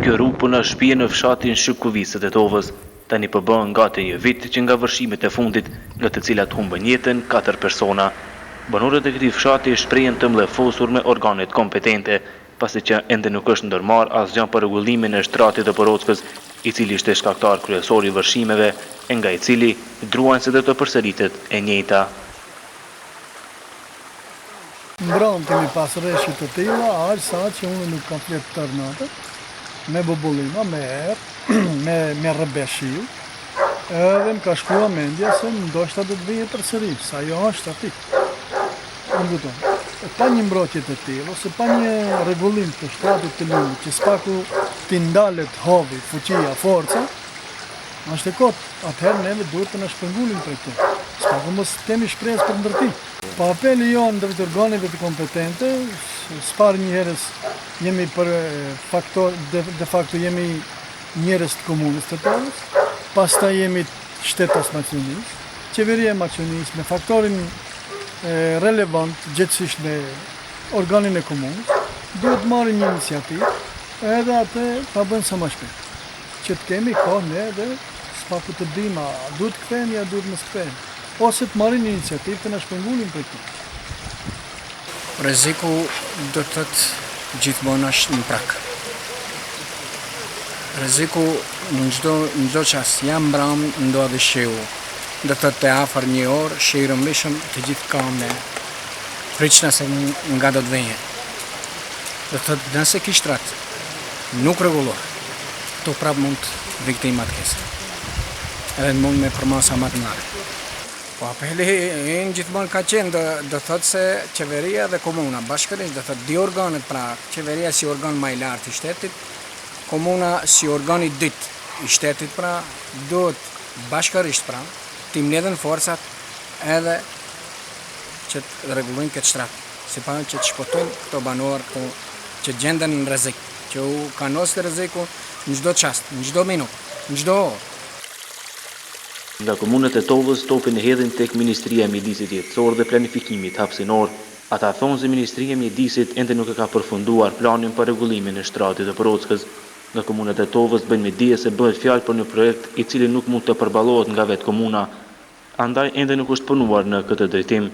Kjo rrugë puna shpije në fshatin Shkuvisë të Tovës. Tani po bën gati një vit që nga vërshimet e fundit, nga të cilat humbën jetën 4 persona. Banorët e këtij fshati shprehen të mllefosur me organet kompetente, pasi që ende nuk është ndërmarr asgjë për rregullimin e shtratit të Porockës, i cili ishte shkaktar kryesor i vërshimeve, e nga i cili druajnë se do të përsëritet e njëjta. Mbron kemi pas rreshje të tilla, aq sa që unë nuk kam flet tërë natën, me bubullima, me erë, me rrëbeshiu, edhe më ka shkuar mendja se ndoshta do të vijë përsëri, sa ajo është aty. Pa një mbrojtje të tillë, ose pa një rregullim të shtratit të lumit, që spaku t'i ndalet hovi, fuqia, forca, është e kot. Atëherë neve duhet të na shpërngulim për këtë. Spaku mos kemi shpresë për ndërtim. Pa apeli jonë ndër organeve të kompetente, s'par një herës jemi për de facto jemi njerëz të komunës të Tovës, pastaj jemi shtetas maqenis, qeveria e maqenis me faktorin relevant gjithësisht me organin e komunës, duhet marrin një iniciativë, edhe atë ta bëjnë sa më shpejt. Që të kemi kohë ne edhe spaku të dim a duhet kthehemi a duhet mos kthehemi, ose të marrin një iniciativë të na shpërngulin për këtë. Rreziku do të thotë gjithmonë është në prak. Rreziku në çdo çast jam mbram ndodhi shiu. Do të thotë afër një orë, shiu mbishëm të gjithë kamë. Priçna se nga do të vijë. Do të thotë nëse ky shtrat nuk rregullohet, to prap mund viktimat kësaj. Edhe mund me përmasa më të madhe. Po apeli në gjithmonë ka qenë, do thotë se qeveria dhe komuna bashkërisht, do thotë dy organet, pra qeveria si organ më i lartë i shtetit, komuna si organ i dytë i shtetit, pra duhet bashkërisht pra t'i mbledhen forcat edhe që të rregullojnë këtë shtrat, sipas që të shpotojnë këto banorë këtu që gjenden në rrezik, që u kanosë rreziku në çdo çast, në çdo minutë, në çdo orë. Nga komunët e Tovës topin e hedhin tek Ministria e Mjedisit Jetësor dhe Planifikimit Hapësinor. Ata thonë se Ministria e Mjedisit ende nuk e ka përfunduar planin për rregullimin e shtratit të Porockës. Nga komunët e Tovës bëjnë me dije se bëhet fjalë për një projekt i cili nuk mund të përballohet nga vetë komuna, andaj ende nuk është punuar në këtë drejtim.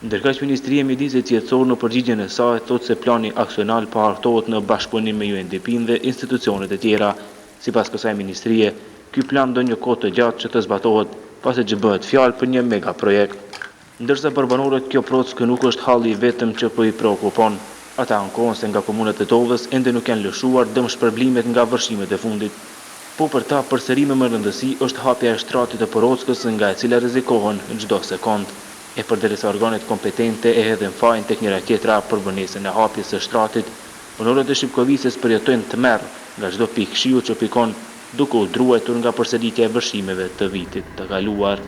Ndërkaq Ministria e Mjedisit Jetësor në përgjigjen e saj thotë se plani aksional pahartohet në bashkëpunim me UNDP-n dhe institucionet e tjera. Sipas kësaj ministrie, ky plan do një kohë të gjatë që të zbatohet, pasi që bëhet fjalë për një mega projekt. Ndërsa për banorët kjo Porockë nuk është halli vetëm që po i preokupon. Ata ankohen se nga komunët e Tovës ende nuk janë lëshuar dëm shpërblimet nga vërshimet e fundit. Po për ta përsërime më rëndësi është hapja e shtratit të Porockës nga e cila rrezikohen çdo sekond. E përderisa organet kompetente e hedhin fajin tek njëra tjetra për vonesën e hapjes së shtratit, banorët e Shqipkovisës përjetojnë tmerr nga çdo pikë shiu që pikon, duke u druajtur nga përsëritja e vërshimeve të vitit të kaluar.